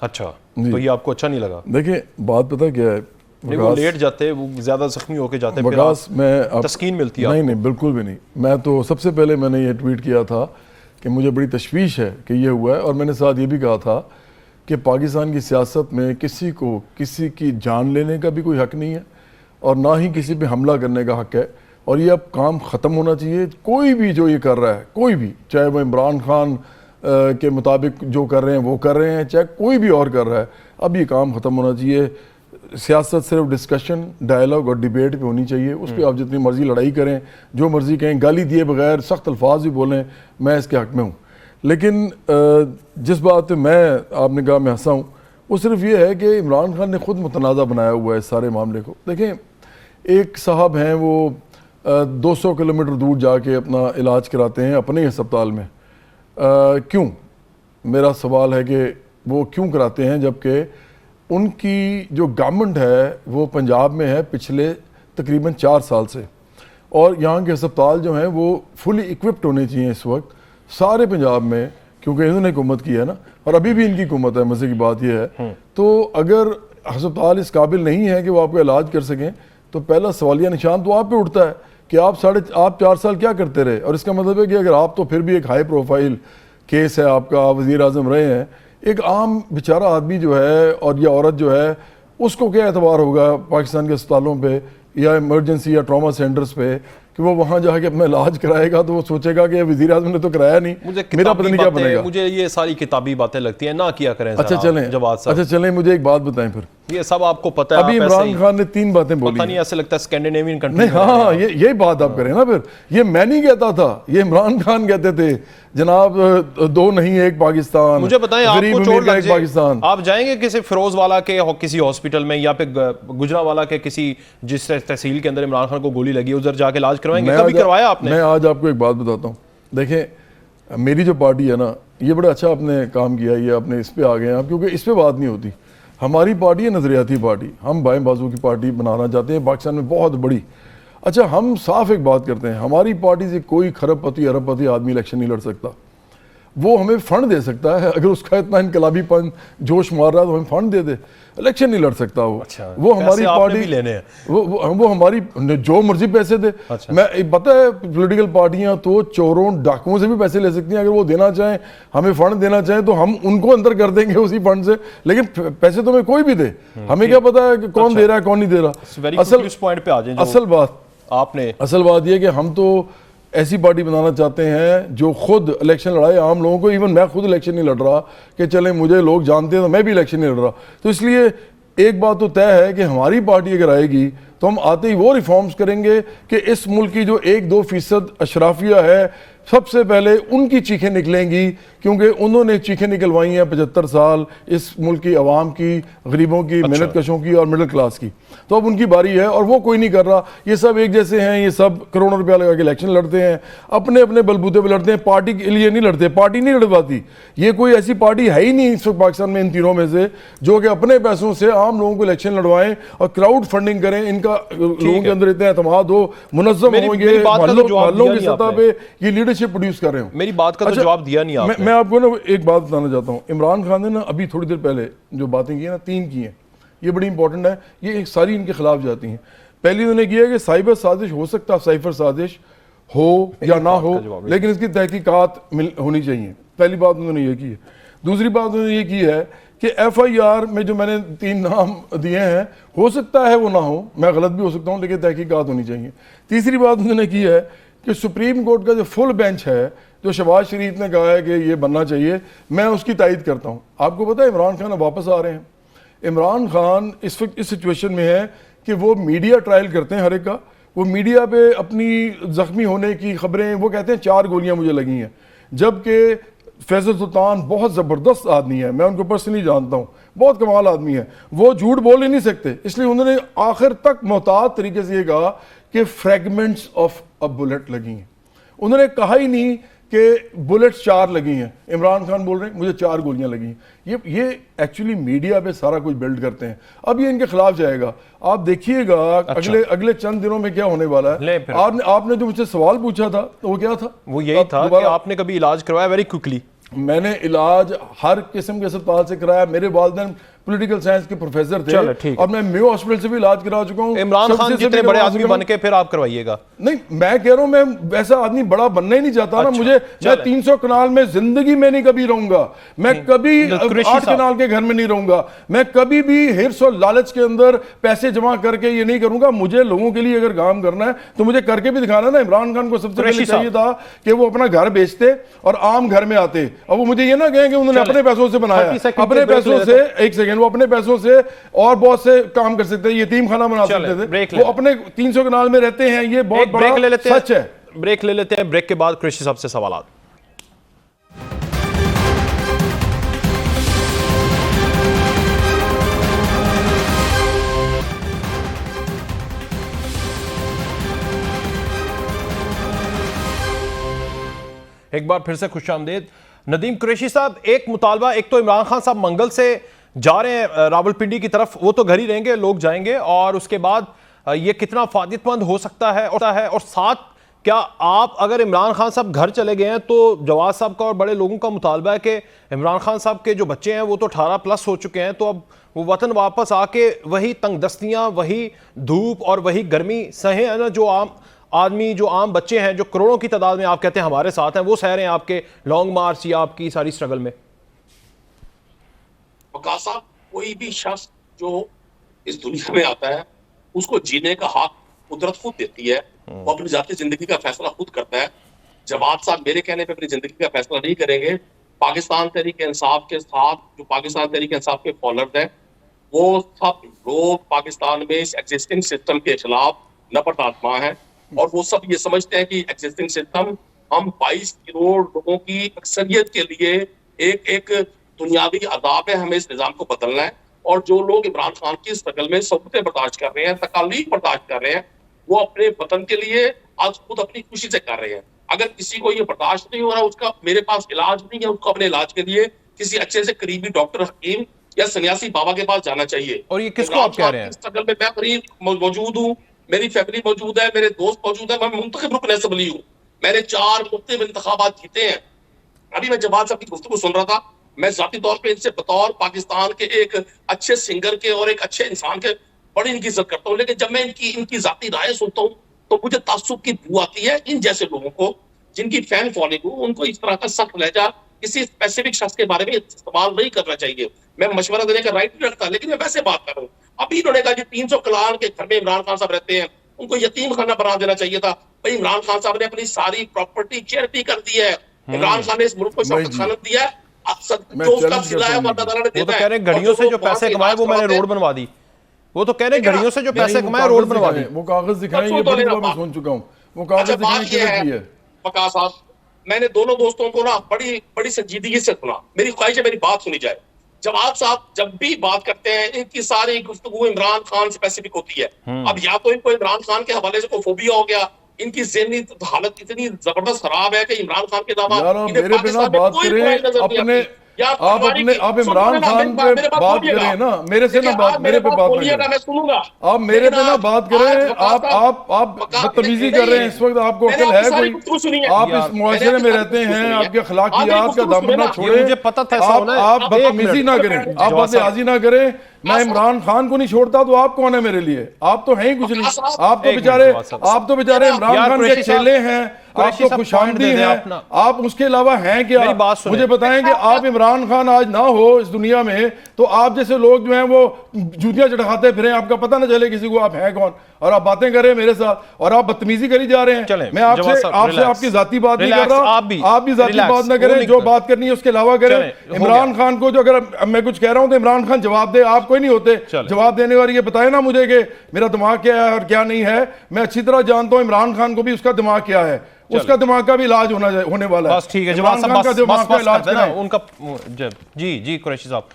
अच्छा, तो ये आपको अच्छा नहीं लगा? देखिए बात पता क्या है, नहीं वो लेट जाते, वो ज्यादा जख्मी होके जाते, फिर वकास मैं तस्कीन मिलती है? नहीं, बिल्कुल भी नहीं। मैं तो सबसे पहले मैंने ये ट्वीट किया था कि मुझे बड़ी तशवीश है कि ये हुआ है, और मैंने साथ ये भी कहा था कि पाकिस्तान की सियासत में किसी को किसी की जान लेने का भी कोई हक नहीं है और ना ही किसी पे हमला करने का हक है, और ये अब काम ख़त्म होना चाहिए। कोई भी जो ये कर रहा है, कोई भी, चाहे वो इमरान खान के मुताबिक जो कर रहे हैं वो कर रहे हैं, चाहे कोई भी और कर रहा है, अब ये काम ख़त्म होना चाहिए। सियासत सिर्फ डिस्कशन, डायलॉग और डिबेट पे होनी चाहिए। उस पर आप जितनी मर्जी लड़ाई करें, जो मर्जी कहें, गाली दिए बगैर सख्त अल्फाज भी बोलें, मैं इसके हक में हूँ। लेकिन जिस बात पे मैं आपने कहा मैं हंसा हूँ, वो सिर्फ ये है कि इमरान खान ने खुद मुतनाज़ा बनाया हुआ है इस सारे मामले को। देखें, एक साहब हैं वो 200 किलोमीटर दूर जाके अपना इलाज कराते हैं अपने ही अस्पताल में। क्यों? मेरा सवाल है कि वो क्यों कराते हैं, जबकि उनकी जो गवर्नमेंट है वो पंजाब में है पिछले तकरीबन 4 साल से, और यहाँ के अस्पताल जो हैं वो फुली इक्विप्ड होने चाहिए इस वक्त सारे पंजाब में, क्योंकि इन्होंने हुकूमत की है ना, और अभी भी इनकी हुकूमत है। मज़े की बात यह है, तो अगर अस्पताल इस काबिल नहीं है कि वो आपको इलाज कर सकें, तो पहला सवालिया निशान तो आप पे उठता है कि आप 4 साल क्या करते रहे। और इसका मतलब है कि अगर आप तो फिर भी एक हाई प्रोफाइल केस है आपका, आप वज़ीर आज़म रहे हैं, एक आम बेचारा आदमी जो है और या औरत जो है, उसको क्या एतबार होगा पाकिस्तान के अस्पतालों पे या इमरजेंसी या ट्रॉमा सेंटर्स पे कि वो वहाँ जाके अपना इलाज कराएगा, तो वो सोचेगा कि वज़ीर आज़म ने तो कराया नहीं, मेरा पता नहीं क्या बनेगा। मुझे ये सारी किताबी बातें लगती हैं, ना किया करें। अच्छा चलें, मुझे एक बात बताएं फिर। ये सब आपको पता है, अभी इमरान खान ने 3 बातें बोली, पता नहीं ऐसे लगता है स्कैंडिनेवियन कंट्री। नहीं, हाँ, यही बात आप करें ना। फिर ये मैं नहीं कहता था, ये इमरान खान कहते थे, जनाब 2 नहीं 1 पाकिस्तान। मुझे बताएं, आपको चोट लग जाए, पाकिस्तान, आप जाएंगे किसी फिरोजवाला के किसी हॉस्पिटल में या फिर गुजरावाला के किसी जिस तहसील के अंदर इमरान खान को गोली लगी, उधर जाके इलाज करवाएंगे? कभी करवाया आपने? मैं आज आपको एक बात बताता हूँ। देखें, मेरी जो पार्टी है ना, ये बड़ा अच्छा आपने काम किया, ये अपने इस पे आ गए आप, क्योंकि इस पे बात नहीं होती। हमारी पार्टी है नजरियाती पार्टी, हम बाएं बाजू की पार्टी बनाना चाहते हैं पाकिस्तान में बहुत बड़ी। अच्छा, हम साफ एक बात करते हैं, हमारी पार्टी से कोई खरबपति अरबपति आदमी इलेक्शन नहीं लड़ सकता। वो हमें फंड दे सकता है, अगर उसका इतना इनकलाबीपन जोश मार रहा है तो हमें फंड दे दे, इलेक्शन नहीं लड़ सकता वो। अच्छा, वो हमारी पार्टी लेने हैं, वो हमारी जो मर्जी पैसे दे। अच्छा। मैं पता है पॉलिटिकल पार्टियां तो चोरों डाकुओं से भी पैसे ले सकती हैं, अगर वो देना चाहें, हमें फंड देना चाहें तो हम उनको अंदर कर देंगे उसी फंड से, लेकिन पैसे तो हमें कोई भी दे, हमें क्या पता है कि कौन दे रहा है कौन नहीं दे रहा। असल बात यह कि हम तो ऐसी पार्टी बनाना चाहते हैं जो खुद इलेक्शन लड़ाए आम लोगों को। इवन मैं खुद इलेक्शन नहीं लड़ रहा कि चलें मुझे लोग जानते हैं तो मैं भी इलेक्शन नहीं लड़ रहा। तो इसलिए एक बात तो तय है कि हमारी पार्टी अगर आएगी तो हम आते ही वो रिफॉर्म्स करेंगे कि इस मुल्क की जो 1-2% अशराफिया है, सबसे पहले उनकी चीखें निकलेंगी, क्योंकि उन्होंने चीखें निकलवाई हैं 75 साल इस मुल्क की आवाम की, गरीबों की, मेहनत कशों की और मिडिल क्लास की। तो अब उनकी बारी है और वो कोई नहीं कर रहा। ये सब एक जैसे हैं, ये सब करोड़ों रुपया लगा के इलेक्शन लड़ते हैं, अपने अपने बलबूते पे लड़ते हैं, पार्टी के लिए नहीं लड़ते, पार्टी नहीं लड़वाती। ये कोई ऐसी पार्टी है ही नहीं इस वक्त पाकिस्तान में इन तीनों में से जो कि अपने पैसों से आम लोगों को इलेक्शन लड़वाएं और क्राउड फंडिंग करें, इनका लोगों के अंदर इतना एतमाद हो, मुनज़्ज़म होंगे, मोहल्लों की सतह पे ये लीडरशिप प्रोड्यूस कर रहे हो। मेरी बात का तो जवाब दिया नहीं आपने। मैं आपको ना एक बात बताना चाहता हूँ। इमरान खान ने ना अभी थोड़ी देर पहले जो बातें की है ना, 3 की हैं, ये बड़ी इंपॉर्टेंट है, ये सारी इनके खिलाफ जाती हैं। पहली उन्होंने किया कि साइबर साजिश हो सकता है, साइबर साजिश हो या ना हो, लेकिन इसकी तहकीकात होनी चाहिए। पहली बात उन्होंने ये की है। दूसरी बात उन्होंने ये की है कि FIR में जो मैंने 3 नाम दिए हैं, हो सकता है वो ना हो, मैं गलत भी हो सकता हूँ, लेकिन तहकीकात होनी चाहिए। तीसरी बात उन्होंने की है कि सुप्रीम कोर्ट का जो फुल बेंच है, जो शहबाज शरीफ ने कहा है कि ये बनना चाहिए, मैं उसकी तायद करता हूँ। आपको पता है इमरान खान अब वापस आ रहे हैं। इमरान खान इस वक्त इस सिचुएशन में है कि वो मीडिया ट्रायल करते हैं हर एक का, वो मीडिया पे अपनी जख्मी होने की खबरें, वो कहते हैं 4 गोलियां मुझे लगी हैं, जबकि फैसल सुल्तान बहुत ज़बरदस्त आदमी है, मैं उनको पर्सनली जानता हूँ, बहुत कमाल आदमी है, वो झूठ बोल ही नहीं सकते, इसलिए उन्होंने आखिर तक मोहतात तरीके से ये कहा कि फ्रैगमेंट्स ऑफ अ बुलेट लगी हैं। उन्होंने कहा ही नहीं कि बुलेट 4 लगी हैं। इमरान खान बोल रहे हैं मुझे 4 गोलियां लगी हैं। ये एक्चुअली मीडिया पे सारा कुछ बिल्ड करते हैं। अब ये इनके खिलाफ जाएगा, आप देखिएगा। अच्छा। अगले चंद दिनों में क्या होने वाला है। आपने जो मुझसे सवाल पूछा था तो वो क्या था? वो यही था कि आपने कभी इलाज करवाया वेरी क्विकली? मैंने इलाज हर किस्म के अस्पताल से कराया। मेरे वालिदैन पॉलिटिकल साइंस के प्रोफेसर थे और मैं मेयो हॉस्पिटल से भी इलाज करा चुका हूँ। इमरान खान जितने बड़े आदमी बन के फिर आप करवाइएगा। नहीं, मैं कह रहा हूँ मैं वैसा आदमी बड़ा बनना ही नहीं चाहता ना। मुझे मैं 300 कनाल में जिंदगी में नहीं कभी रहूंगा, मैं कभी 8 कनाल के घर में नहीं रहूंगा, मैं कभी भी हिर्स और लालच के अंदर पैसे जमा करके ये नहीं करूंगा। मुझे लोगों के लिए अगर काम करना है तो मुझे करके भी दिखाना ना। इमरान खान को सबसे पहले चाहिए था कि वो अपना घर बेचते और आम घर में आते। अब वो मुझे ये ना कहें कि उन्होंने अपने पैसों से बनाया, अपने पैसों से, एक सेकेंड, वो अपने पैसों से और बहुत से काम कर सकते थे, यतीम खाना बना सकते थे। वो अपने 300 कनाल में रहते हैं, ये बहुत बड़ा सच है। ब्रेक ले लेते हैं, ब्रेक के बाद कृषि साहब से सवाल। एक बार फिर से खुशामदीद। नदीम कुरैशी साहब, एक मुतालबा, एक तो इमरान खान साहब मंगल से जा रहे हैं रावलपिंडी की तरफ, वो तो घर ही रहेंगे, लोग जाएंगे, और उसके बाद ये कितना फायदेमंद हो सकता है और साथ क्या आप अगर इमरान खान साहब घर चले गए हैं तो जवाद साहब का और बड़े लोगों का मुतालबा है कि इमरान खान साहब के जो बच्चे हैं वो तो 18+ हो चुके हैं, तो अब वो वतन वापस आके वही तंगदस्तियाँ, वही धूप और वही गर्मी सहे है ना, जो आम आदमी, जो आम बच्चे हैं, जो करोड़ों की तादाद में आप कहते हैं हमारे साथ हैं, वो सह रहे हैं आपके लॉन्ग मार्च या आपकी सारी स्ट्रगल में। वकास साहब, कोई भी शख्स जो इस दुनिया में आता है उसको जीने का हक कुदरत खुद देती है, वो अपनी जाती जिंदगी का फैसला खुद करता है। जवाद साहब मेरे कहने पे अपनी जिंदगी का फैसला नहीं करेंगे। पाकिस्तान तहरीक इंसाफ के साथ जो पाकिस्तान तहरीक इंसाफ के फॉलोअर्स हैं, वो सब लोग पाकिस्तान में इस एग्जिस्टिंग सिस्टम के खिलाफ नफरत आत्मा है, और वो सब ये समझते हैं कि एग्जिस्टिंग सिस्टम हम 22 करोड़ लोगों की अक्सरियत के लिए एक दुनियावी अदाब है, हमें इस निजाम को बदलना है। और जो लोग इमरान खान की स्ट्रगल में सबूतें बर्दाश्त कर रहे हैं, तकालीफ बर्दाश्त कर रहे हैं, वो अपने वतन के लिए आज खुद अपनी खुशी से कर रहे हैं। अगर किसी को ये बर्दाश्त नहीं हो रहा, उसका मेरे पास इलाज नहीं है, उसको अपने इलाज के लिए किसी अच्छे से करीबी डॉक्टर, हकीम या सन्यासी बाबा के पास जाना चाहिए। और ये किसको आप कह रहे हैं? स्ट्रगल में मैं करीब मौजूद हूँ, मेरी फैमिली मौजूद है, मेरे दोस्त मौजूद है, मैं मुंतखब रुकन असेंबली हूँ, मैंने 4 मुख्तलिफ इंतखाबात जीते हैं। अभी मैं जवाद साहब की गुफ्तगू सुन रहा था, मैं जाती तौर पे इनसे बतौर पाकिस्तान के एक अच्छे सिंगर के और एक अच्छे इंसान के बड़ी इनकी इज्जत करता हूँ, लेकिन जब मैं इनकी जाती राय सुनता हूँ तो मुझे तासुब की बू आती है। इन जैसे लोगों को, जिनकी फैन फॉलोइंग हो, उनको इस तरह का सख्त लहजा किसी स्पेसिफिक शख्स के बारे में इस्तेमाल नहीं करना चाहिए। मैं मशवरा देने का राइट नहीं रखता, लेकिन मैं वैसे बात कर रहा हूँ। अभी इन्होंने कहा 300 कनाल के घर में इमरान खान साहब रहते हैं, उनको यतीम खाना बना देना चाहिए था। भाई, इमरान खान साहब ने अपनी सारी प्रॉपर्टी चैरिटी कर दी है। इमरान खान ने इस मुल्क को शौकत खानत दिया है, जो उसका सिला है वो तो कह रहे घड़ियों से जो पैसे कमाए वो मैंने रोड बनवा दी। वो तो कह रहे घड़ियों से जो पैसे कमाए रोड बनवा दी। वो कागज दिखाएं, ये बड़ी बात मैं सुन चुका हूं। वो कागज दिखाएं क्या है? वकास साहब, मैंने दोनों दोस्तों को ना बड़ी संजीदगी से सुना। मेरी ख्वाहिश है मेरी बात सुनी जाए। जवाद साहब जब भी बात करते हैं, इनकी सारी गुफ्तगू इमरान खान स्पेसिफिक होती है। अब या तो इनको इमरान खान के हवाले से कोई फोबिया हो गया, इनकी ज़हनी हालत इतनी जबरदस्त खराब है कि इमरान खान के अलावा मेरे बिना बात करें अपने आप इमरान खान पे बात करें ना, मेरे से ना बात, मेरे पे बात करें। मैं सुनूंगा। आप मेरे पे ना बात करें। आप बदतमीजी कर रहे हैं इस वक्त। आपको अक्ल है कोई? आप इस मुआशरे में रहते हैं, आपके अखलाकियात का दामन ना छोड़े। मुझे पता था आप बदतमीजी ना करें, आप बदतमीजी ना करें। मैं इमरान खान को नहीं छोड़ता तो आप कौन है मेरे लिए? आप तो हैं ही कुछ नहीं। आप तो बेचारे इमरान खान के चेले हैं, आप तो खुशामदी हैं, आप उसके अलावा हैं क्या? मुझे बताएं कि आप इमरान खान आज ना हो इस दुनिया में तो आप जैसे लोग जो हैं वो जूतियां चढ़ाते फिरें, आपका पता ना चले किसी को आप हैं कौन, और आप बातें करें मेरे साथ और आप बदतमीजी करी जा रहे हैं। मैं आपसे आपकी जाती बात नहीं कर रहा, आप भी जाती बात ना करें, जो बात करनी है उसके अलावा करें। इमरान खान को जो अगर मैं कुछ कह रहा हूं तो इमरान खान जवाब दे, आप कोई नहीं होते जवाब देने वाले। ये बताए ना मुझे कि मेरा दिमाग क्या है और क्या नहीं है। मैं अच्छी तरह जानता हूं इमरान खान को भी उसका दिमाग क्या है, उसका दिमाग का भी इलाज होने वाला है। बस ठीक है जवाब साहब, बस दिमाग का इलाज उनका। जी कुरैशी साहब,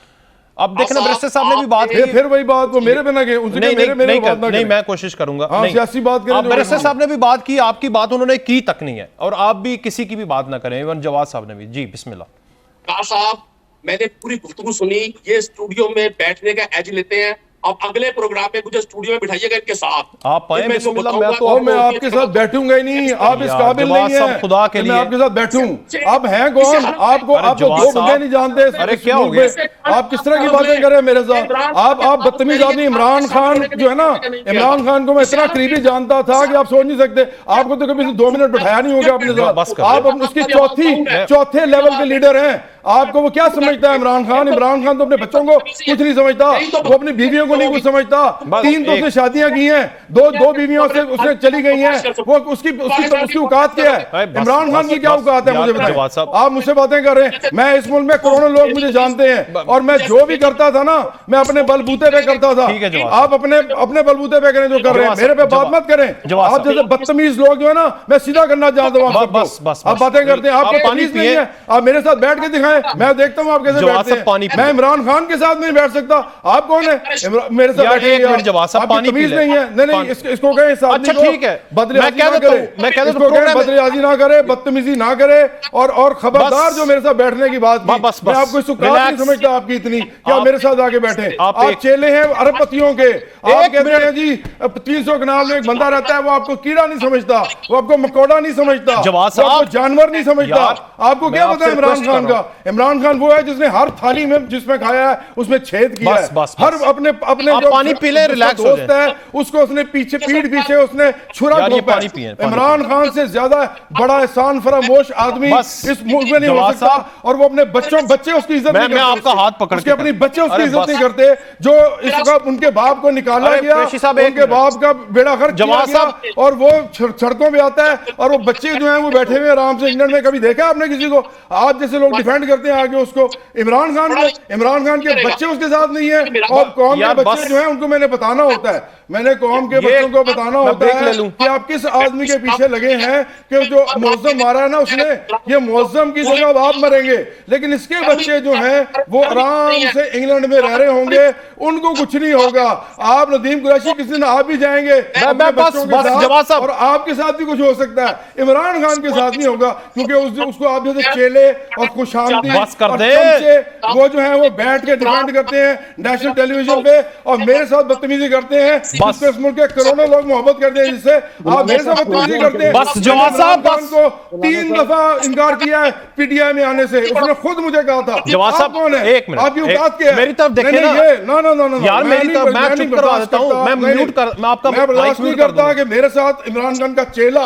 अब देखना बैरिस्टर साहब ने भी बात की, फिर वही बात वो मेरे पे ना गए, उनसे नहीं मैं कोशिश करूंगा। सियासी बात करें। बैरिस्टर साहब ने भी बात की, आपकी बात उन्होंने की तक नहीं है, और आप भी किसी की भी बात ना करें, इवन जवाद साहब ने भी। जी बिस्मिल्लाह। साहब मैंने पूरी गुफ्तगू सुनी, ये स्टूडियो में बैठने का एज लेते हैं। अब अगले प्रोग्राम में मुझे स्टूडियो में बिठाइएगा इनके साथ। आप आए बिस्मिल्लाह। मैं आपके साथ बैठूंगा ही नहीं, आप इस काबिल नहीं हैं खुदा के लिए मैं आपके साथ बैठूं। आप हैं कौन? आपको दो बंदे नहीं जानते। अरे क्या हो गया? आप किस तरह की बातें कर रहे हैं मेरे साथ? आप बदतमीज आदमी। इमरान खान जो है ना, इमरान खान को मैं इतना करीबी जानता था कि आप सोच नहीं सकते। आपको तो कभी 2 मिनट बैठाया नहीं होगा अपने साथ। आप उसकी चौथे लेवल के लीडर हैं। आपको वो क्या समझता है इमरान खान? इमरान खान तो अपने बच्चों को कुछ नहीं समझता, वो अपनी बीवियों को नहीं कुछ समझता। 3 तो उसने शादियां की हैं, दो बीवियों से उसने चली गई हैं। वो उसकी औकात क्या है? इमरान खान की क्या औकात है मुझे बताएं। आप मुझसे बातें कर रहे हैं। मैं इस मुल्क में करोड़ों लोग मुझे जानते हैं, और मैं जो भी करता था ना मैं अपने बलबूते पे करता था। आप अपने बलबूते पे करें जो कर रहे हैं, मेरे पे बात मत करें। आप जैसे बदतमीज लोग जो है ना, मैं सीधा करना चाहता हूँ। आप बातें करते हैं, आपको तमीज नहीं है। आप मेरे साथ बैठ के दिखाएं, मैं देखता हूं आप कैसे बैठते हैं। मैं इमरान खान के साथ नहीं बैठ सकता। आप कौन है मेरे साथ बैठे? पानी तमीज नहीं है। नहीं इसको कहें। अच्छा ठीक है, बदतमीजी ना करे, बदतमीजी ना करे, और खबरदार जो मेरे साथ बैठने की बात की। मैं आपको नहीं समझता आपकी इतनी, क्या मेरे साथ आके बैठे? आप चेले हैं अरबपतियों के। आप कहते हैं जी 300 कनाल में एक बंदा रहता है, वो आपको कीड़ा नहीं समझता, वो आपको मकोड़ा नहीं समझता, वो आपको जानवर नहीं समझता। आपको क्या पता है इमरान खान का? इमरान खान वो है जिसने हर थाली में जिसमें खाया है उसमें छेद किया है। हर अपने जो पानी पी ले, रिलैक्स दोस्त है उसको उसने पीठ पीछे उसने छुरा घोंपा है। इमरान खान से ज्यादा बड़ा एहसान फरामोश आदमी इस मुल्क में नहीं हो सकता। और वो अपने बच्चे उसकी इज्जत नहीं करते। आपका हाथ पकड़ के अपने बच्चे उसकी इज्जत नहीं करते। जो इसका उनके बाप को निकाला गया, उनके बाप का बेड़ा गर्क किया गया, और वो सड़कों पे आता है, और वो बच्चे जो है वो बैठे हुए आराम से इंग्लैंड में। कभी देखा आपने किसी को? आप जैसे लोग डिफेंड करते हैं आगे उसको, इमरान खान को। इमरान खान के बच्चे उसके साथ नहीं है, और कौम के बच्चे जो हैं उनको मैंने बताना होता है। मैंने कौम के बच्चों को बताना होता है कि आप किस आदमी के पीछे लगे हैं कि जो मुअज्जम मारा है ना उसने, ये मुअज्जम की जगह आप मरेंगे, लेकिन इसके बच्चे जो हैं वो आराम से इंग्लैंड में रह रहे होंगे, उनको कुछ नहीं होगा। आप नदीम कुरैशी किसी दिन आप भी जाएंगे और आपके साथ भी कुछ हो सकता है, इमरान खान के साथ नहीं होगा, क्योंकि उसको आप जैसे चेले और खुशामदी वो जो है वो बैठ के डिफेंड करते हैं नेशनल टेलीविजन पे, और मेरे साथ बदतमीजी करते हैं। इस मुल्क के करोड़ों लोग मोहब्बत करते हैं जिससे, आप मेरे साथ बदतमीजी करते हैं। बस जवाब साहब को 3 दफा इनकार किया है पीटीआई में आने से। उसने खुद मुझे कहा था। जवाब साहब कौन है? एक मिनट, आपकी औकात क्या है? मेरी तरफ देखिए ना। ना यार मेरी तरफ, मैं चुप करवा देता हूं, मैं म्यूट कर, मैं आपका मैं बर्दाश्त नहीं करता कि मेरे साथ इमरान खान का चेला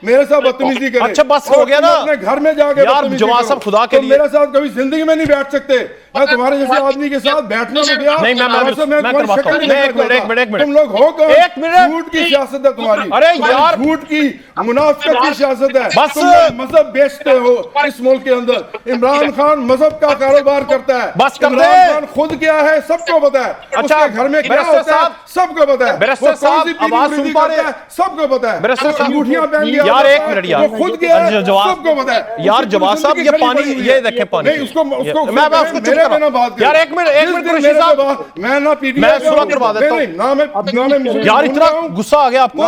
मेरे साथ बदतमीजी करे। अच्छा बस हो गया ना, अपने घर में जाके यार जवाब साहब खुदा के लिए मेरे साथ कभी जिंदगी में नहीं बैठ सकते। मैं तुम्हारे जैसे आदमी के साथ बैठना हो गया नहीं, मैं करवाता हूं। एक मिनट तुम लोग हो कौन? एक मिनट, झूठ की सियासत है तुम्हारी। अरे यार झूठ की मुनाफिकत की सियासत है। बस मजहब बेचते हो इस मुल्क के अंदर। इमरान खान मजहब का कारोबार करता है। बस कर दे। इमरान खान खुद क्या है सबको पता है। अच्छा घर में क्या होता है सबको पता है। बैरिस्टर साहब आवाज सुन पा रहे हैं? सबको पता है। बैरिस्टर साहब अंगूठियां पहन लिया यार, एक मिनट यार, वो खुद क्या है सबको पता है। यार जवाब साहब ये पानी, ये देखें पानी, नहीं उसको मैं उसको चुप मेरे बिना बात यार। एक मिनट कुरैशी साहब, मैं ना पीटीआई मैं सुलह करवा देता हूं ना मैं यार। इतना गुस्सा आ गया आपको,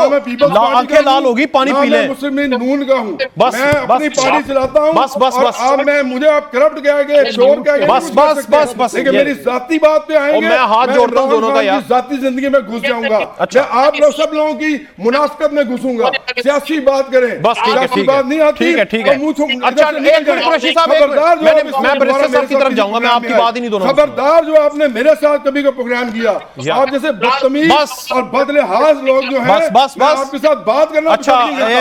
आंखें लाल होगी, पानी पी ले। मुस्लिम नून का हूं, बस मैं अपनी पार्टी चलाता हूं। बस बस बस आप मुझे आप करप्ट कहेंगे, चोर कहेंगे, बस लेकिन मेरी जाती बात पे आएंगे, मैं हाथ जोड़ता हूं दोनों का यार। जाती जिंदगी में घुस जाऊंगा। अच्छा आप लोग सब लोगों की मुनाफिकत में घुसूंगा। सियासी बात करें, बस ठीक है, बात नहीं आती। ठीक है। अच्छा एक मिनट कुरैशी साहब, मैं बैरिस्टर साहब की तरफ जाऊंगा, मैं आपकी बात ही नहीं दोनों खबरदार जो आपने मेरे साथ कभी का प्रोग्राम किया, आप जैसे बदतमीज और बदलिहाज लोग जो है, बस आपके साथ बात करना अच्छा,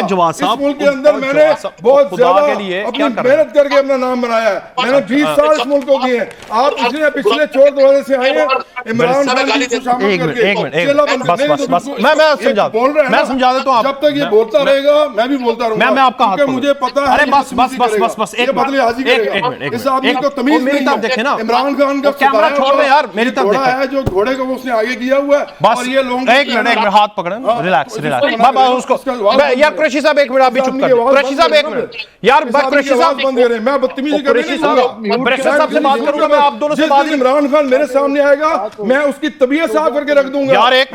जवाब साहब, इस मुल्क के अंदर मैंने बहुत ज्यादा अपनी मेहनत करके अपना नाम बनाया है। मैंने 20 साल इस मुल्क को दिए हैं। आप इसलिए पिछले चोर दरवाजे से आए हैं, इमरान खान को शामिल करके मैं समझा देता हूं। जब तक ये बोलता रहेगा मैं भी बोलता रहूंगा। मैं आपका हाथ मुझे पता है। अरे बस एक बदलिहाजी करेगा। इस आदमी को तमीज मेरी तरफ देखे ना, इमरान खान का कैमरा छोड़ दे यार, मेरी तरफ घोड़ा है जो घोड़े को उसने आगे किया हुआ है। बस और ये लोग एक मिनट हाथ पकड़े, रिलैक्स बाबा उसको यार कुरैशी साहब एक मिनट, आप भी चुप कर कुरैशी साहब एक मिनट यार, कुरैशी साहब बंद करें। मैं बदतमीजी कुरैशी साहब से बात करूंगा मैं, आप दोनों से बात। इमरान खान मेरे सामने आएगा मैं उसकी तबीयत साफ करके रख दूंगा यार। एक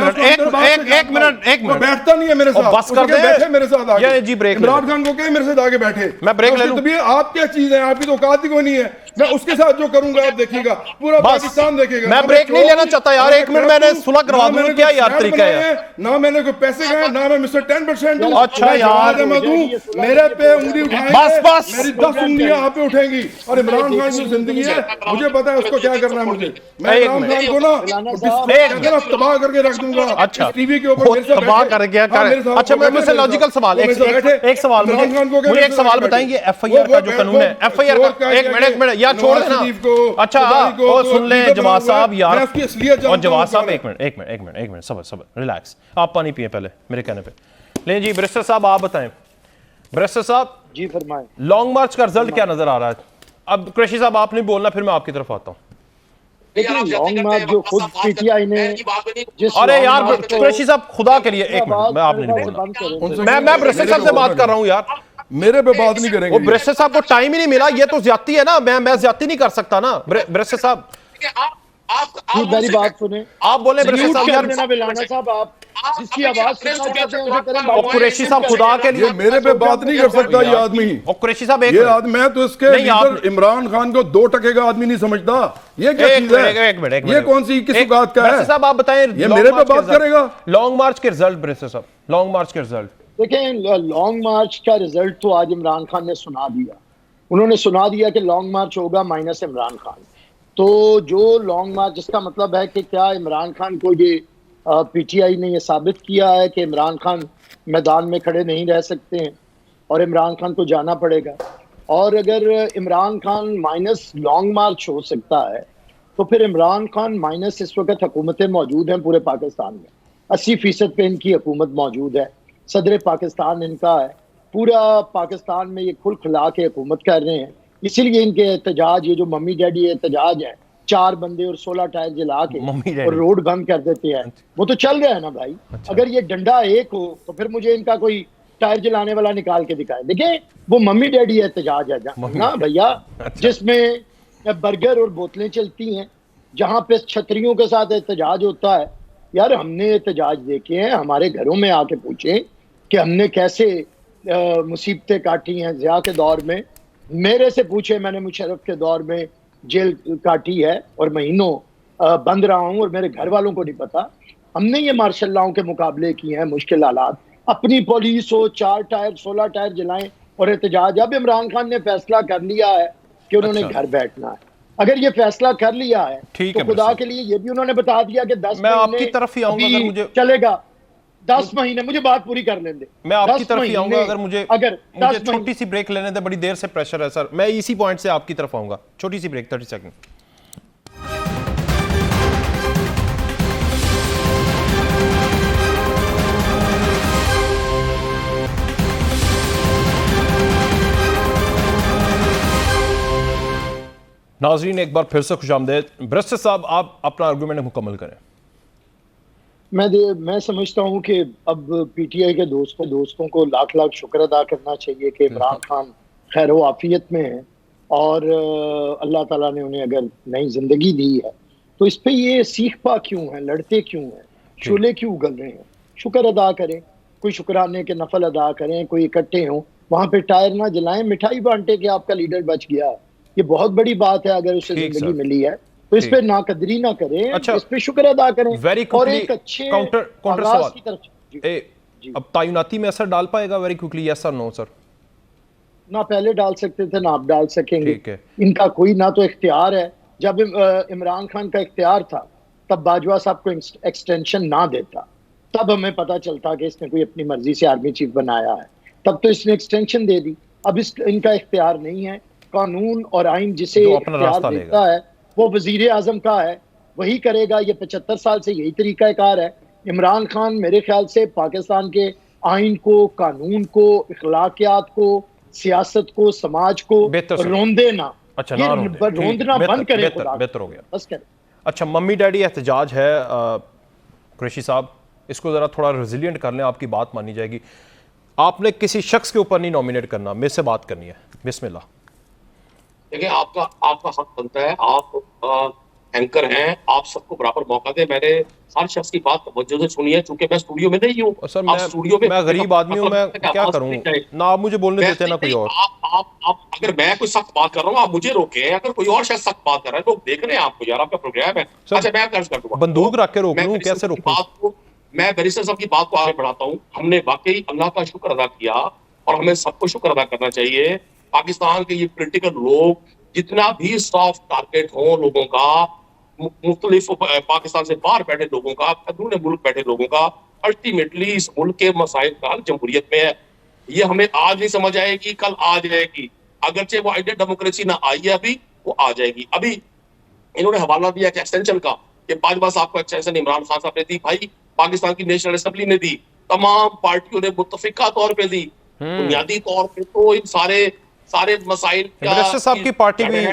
मिनट बैठता नहीं है मेरे साथ, बस कर दे, बैठे मेरे साथ आगे। ये जी ब्रेक इमरान खान को कहे मेरे साथ आगे बैठे, मैं ब्रेक ले लूं। आप क्या चीज है, आपकी तो औकात ही कोई नहीं है। मैं उसके साथ जो करूंगा आप देखिएगा, पूरा पाकिस्तान देखेगा। मैं ब्रेक नहीं लेना चाहता यार, एक मिनट मैंने सुलह करवा दूं। क्या यार तरीका है, ना मैंने कोई पैसे गए, ना मैं मिस्टर 10% दूं। अच्छा यार, मेरे पे उंगली उठाएंगे, बस मेरी 10 उंगलियां आप पे उठेंगी। और इमरान खान की जिंदगी है, मुझे पता है उसको क्या करना है। मुझे मैं इमरान खान को ना तबाह करके रख दूंगा। अच्छा टीवी के ऊपर तबाह करके। अच्छा मैं मुझसे लॉजिकल सवाल, एक सवाल मुझे एक सवाल बताएंगे, FIR का जो कानून है, FIR का एक मिनट यार छोड़ देना। अच्छा वो सुन ले जवाब साहब यार, और जवाब साहब एक मिनट सबर रिलैक्स, आप पानी पिए पहले मेरे कहने पे। लेकिन जी बैरिस्टर साहब आप बताएं, बैरिस्टर साहब जी फरमाएं, लॉन्ग मार्च का रिजल्ट क्या नजर आ रहा है? अब कुरैशी साहब आपने बोलना, फिर मैं आपकी तरफ आता हूं। लॉन्ग मार्च जो खुद PTI ने अरे यार कुरैशी साहब खुदा के लिए एक मिनट, मैं आपने नहीं बोलना, मैं बैरिस्टर साहब से बात कर रहा हूं यार, मेरे पे बात नहीं करेंगे। वो बैरिस्टर साहब को टाइम ही नहीं मिला, ये तो ज्यादती है ना, मैं ज्यादती नहीं कर सकता ना बैरिस्टर साहब। मेरी बात सुने, आप बोले बैरिस्टर साहब यार, बिलाना साहब आप जिसकी आवाज सुनना चाहते हैं उसे करें। और कुरैशी साहब खुदा के लिए मेरे पे बात नहीं कर सकता ये आदमी। और कुरैशी साहब ये आदमी, मैं तो इसके लीडर इमरान खान को 2% का आदमी नहीं समझता। ये क्या चीज है? एक मिनट ये कौन सी किस औकात का है? साहब आप बताएं, ये मेरे पे बात करेगा। लॉन्ग मार्च के रिजल्ट बैरिस्टर साहब, लॉन्ग मार्च के रिजल्ट देखें। लॉन्ग मार्च का रिजल्ट तो आज इमरान खान ने सुना दिया। उन्होंने सुना दिया कि लॉन्ग मार्च होगा माइनस इमरान खान। तो जो लॉन्ग मार्च, जिसका मतलब है कि क्या इमरान खान को ये PTI ने ये साबित किया है कि इमरान खान मैदान में खड़े नहीं रह सकते हैं और इमरान खान को जाना पड़ेगा। और अगर इमरान खान माइनस लॉन्ग मार्च हो सकता है तो फिर इमरान खान माइनस इस वक्त हुकूमतें मौजूद हैं पूरे पाकिस्तान में, 80% पे इनकी हुकूमत मौजूद है, सदर पाकिस्तान इनका है, पूरा पाकिस्तान में ये खुल खिला के हुकूमत कर रहे हैं। इसीलिए इनके एहतजाज, ये जो मम्मी डैडी एहतजाज है, 4 बंदे और 16 टायर जला के और रोड बंद कर देते हैं, वो तो चल रहा है ना भाई। अच्छा। अगर ये डंडा एक हो तो फिर मुझे इनका कोई टायर जलाने वाला निकाल के दिखाए। देखिए वो मम्मी डैडी एहतजाज है ना भैया, अच्छा। जिसमें बर्गर और बोतलें चलती हैं, जहां पे छतरियों के साथ एहतजाज होता है। यार हमने एहतजाज देखे हैं, हमारे घरों में आके पूछें कि हमने कैसे मुसीबतें काटी हैं ज़िया के दौर में। मेरे से पूछे, मैंने मुशर्रफ के दौर में जेल काटी है और महीनों बंद रहा हूं और मेरे घर वालों को नहीं पता। हमने ये मार्शल लॉ के मुकाबले किए हैं, मुश्किल हालात, अपनी पुलिस हो 4 टायर 16 टायर जलाएं और एहतजाज। अब इमरान खान ने फैसला कर लिया है कि उन्होंने घर बैठना है। अगर ये फैसला कर लिया है तो खुदा के लिए ये भी उन्होंने बता दिया कि 10 मैं आपकी तरफ ही आऊंगा अगर मुझे चलेगा। 10 महीने, मुझे बात पूरी कर लेने दे। मैं आपकी तरफ ही आऊंगा अगर मुझे छोटी सी ब्रेक लेने दे, बड़ी देर से प्रेशर है सर। मैं इसी पॉइंट से आपकी तरफ आऊंगा, छोटी सी ब्रेक 30 सेकंड। नाज़रीन एक बार फिर से खुशामदीद। बैरिस्टर साहब आप अपना आर्गूमेंट मुकम्मल करें। मैं समझता हूं कि अब PTI के दोस्तों को लाख लाख शुक्र अदा करना चाहिए कि इमरान खान खैर व आफियत में है और अल्लाह ताला ने उन्हें अगर नई जिंदगी दी है तो इस पे ये सीख पा क्यों है, लड़ते क्यों हैं, शोले क्यों उगल रहे हैं। शुक्र अदा करें, कोई शुक्राने के नफल अदा करें, कोई इकट्ठे हों, वहां पे टायर ना जलाएं, मिठाई बांटे कि आपका लीडर बच गया। ये बहुत बड़ी बात है अगर उसे जिंदगी मिली है तो इस पे नाकदरी ना करें। अच्छा, इस पे शुक्र अदा करें। और एक अच्छे काउंटर सवाल की तरफ अब तैनाती में असर डाल पाएगा वेरी क्विकली, यस और नो सर? ना पहले डाल सकते थे ना आप डाल सकेंगे। इनका कोई ना तो इख्तियार है जब इमरान खान का इख्तियार था तब बाजवा साहब को एक्सटेंशन ना देता, तब हमें पता चलता कि इसने कोई अपनी मर्जी से आर्मी चीफ बनाया है, तब तो इसने एक्सटेंशन दे दी। अब इनका इख्तियार नहीं है। कानून और आइन जिसे इख्तियार देता है वो वजीर आजम का है, वही करेगा। ये 75 साल से यही तरीकाकार है। इमरान खान मेरे ख्याल से पाकिस्तान के आइन को, कानून को, इखलाकियात को, सियासत को, समाज को रोंदे ना, अच्छा ना रोंदना बंद करे, बेहतर हो गया, बस करे। अच्छा, मम्मी डैडी एहतजाज है, कुरैशी साहब इसको ज़रा थोड़ा रेजिलियंट कर लें, आपकी बात मानी जाएगी। आपने किसी शख्स के ऊपर नहीं नॉमिनेट करना, मेरे से बात करनी है, बिस्मिल्लाह। देखिए, आपका हक बनता है, आप एंकर हैं, आप सबको बराबर मौका दें। मैंने हर शख्स की बात तवज्जो से सुनी है, चूंकि मैं स्टूडियो में नहीं हूँ। सर मैं गरीब आदमी हूँ, मैं क्या करूँ ना, आप मुझे बोलने देते हैं ना कोई और। आप अगर मैं कोई सख्त बात कर रहा हूँ आप मुझे रोके, अगर कोई और शख्स सख्त बात कर रहा है, लोग देख रहे हैं आपको, यार आपका प्रोग्राम है। अच्छा, मैं कर्ज कर दूंगा, बंदूक रख के रोक लूं, कैसे रोकूं? मैं बैरिस्टर साहब की बात को आगे बढ़ाता हूँ। हमने वाकई अल्लाह का शुक्र अदा किया और हमें सबको शुक्र अदा करना चाहिए। पाकिस्तान के ये पोलिटिकल लोग जितना भी सॉफ्ट टारगेट हो लोगों का, मुख्तलिफ पाकिस्तान से बाहर बैठे लोगों का, अंदरूनी मुल्क बैठे लोगों का, अल्टीमेटली इस मुल्क के मसाइल का जमहूरियत में है। ये हमें आज नहीं समझ आएगी, कल आ जाएगी। अगरचे वो आइडिया डेमोक्रेसी ना आई है अभी, वो आ जाएगी। अभी इन्होंने हवाला दिया कि एक्सटेंशन का, कि बाजवा साहब को एक्सटेंशन इमरान खान साहब ने दी। भाई, पाकिस्तान की नेशनल असेंबली ने दी, तमाम पार्टियों ने मुत्तफिका तौर पे दी। बुनियादी तौर पे तो इन सारे मसाइल बैरिस्टर साहब की पार्टी भी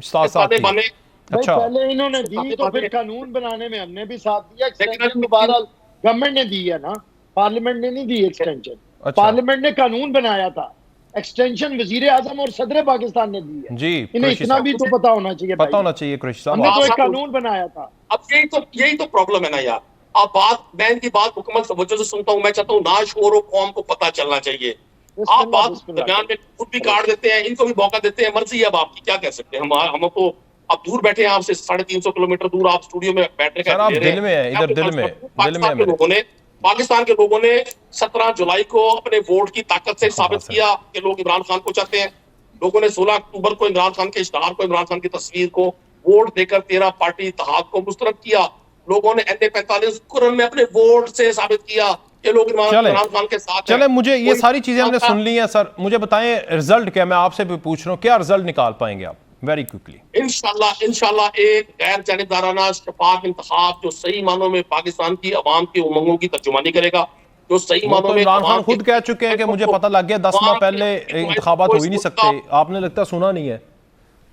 साथ साथ थी। बने। अच्छा, पहले इन्होंने दी तो फिर कानून बनाने में हमने भी साथ दिया। एक्सटेंशन दोबारा गवर्नमेंट ने दी है ना, पार्लियामेंट ने नहीं दी एक्सटेंशन। अच्छा। पार्लियामेंट ने कानून बनाया था, एक्सटेंशन वजीर आजम और सदर पाकिस्तान ने दी है जी। इन्हें इतना भी तो पता होना चाहिए, पता होना चाहिए कुरैशी साहब, हमने तो एक कानून बनाया था। अब यही तो प्रॉब्लम है ना यार। आप बात, मैं इनकी बात मुकम्मल तवज्जो से सुनता हूँ। मैं चाहता हूँ ना शोर हो, कौम को पता चलना चाहिए। आप बात दरमियान में खुद भी काट देते हैं, इनको भी मौका देते हैं, मर्जी है अब आपकी, क्या कह सकते हैं। हम तो आप दूर बैठे हैं, आपसे 350 किलोमीटर दूर आप स्टूडियो में बैठने का आप दिल में है, इधर दिल में। पाकिस्तान के लोगों ने 17 जुलाई को अपने वोट की ताकत से साबित किया कि लोग इमरान खान को चाहते हैं। लोगों ने 16 अक्टूबर को इमरान खान के इश्तहार को, इमरान खान की तस्वीर को वोट देकर 13 पार्टी इत्तेहाद को मुस्तरद किया। लोगों ने NA-45 कुरन में अपने वोट से साबित किया कि लोग इमरान खान के साथ हैं। चले, मुझे ये सारी चीजें हमने सुन ली हैं सर, मुझे बताएं रिजल्ट क्या, मैं आपसे भी पूछ रहा हूँ, क्या रिजल्ट निकाल पाएंगे आप वेरी क्विकली? इंशाल्लाह एक गैर जानिबदाराना शफाफ इंतखाब जो सही मानों में पाकिस्तान की अवाम की उमंगों की तर्जुमानी करेगा, जो सही मानों में। इमरान खान खुद कह चुके हैं कि मुझे पता लग गया 10 माह पहले इंतखाबात हो ही नहीं सकते। आपने लगता सुना नहीं है,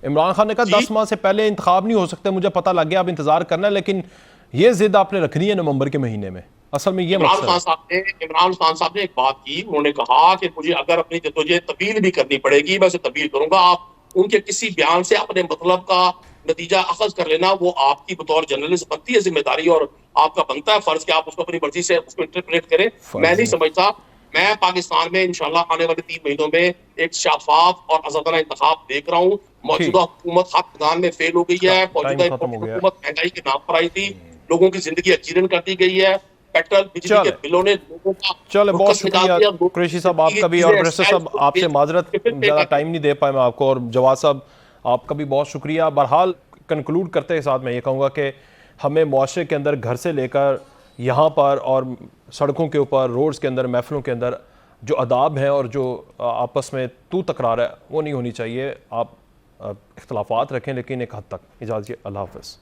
इमरान खान ने कहा 10 माह से पहले इंतखाब नहीं हो सकते, मुझे पता लग गया, अब इंतजार करना है। लेकिन ये जिद आपने रखनी है नवंबर के महीने में, असल में ये इमरान खान साहब ने एक बात की। उन्होंने कहा कि मुझे अगर अपनी जद्दोजहद तब्दील भी करनी पड़ेगी मैं उसे तब्दील करूंगा। आप उनके किसी बयान से अपने मतलब का नतीजा अखज कर लेना, वो आपकी बतौर जर्नलिस्ट बनती है जिम्मेदारी, और आपका बनता है फर्ज कि आप उसको अपनी मर्जी से उसको इंटरप्रेट करें। मैं नहीं समझता। मैं पाकिस्तान में इंशाल्लाह आने वाले 3 महीनों में एक शफाफ और आजादाना इंतखाब देख रहा हूँ। मौजूदा हुकूमत हक मैदान में फेल हो गई है। मौजूदा हुकूमत महंगाई के नाम पर आई थी, लोगों की जिंदगी अजीरन कर दी गई है। पेट्रोल बिजली के बिलों ने लोगों का। चले, बहुत शुक्रिया कुरैशी साहब आपका भी, और बैरिस्टर साहब आपसे माजरत, ज़्यादा टाइम नहीं दे पाए मैं आपको, और जवाद साहब आपका भी बहुत शुक्रिया। बहरहाल कंक्लूड करते के साथ मैं ये कहूँगा कि हमें मुआशरे के अंदर घर से लेकर यहाँ पर और सड़कों के ऊपर, रोड्स के अंदर, महफिलों के अंदर जो अदाब हैं और जो आपस में तू तकरार है वो नहीं होनी चाहिए। आप इख्तलाफात रखें लेकिन एक हद तक। इजाज़त, अल्लाह हाफ़िज़।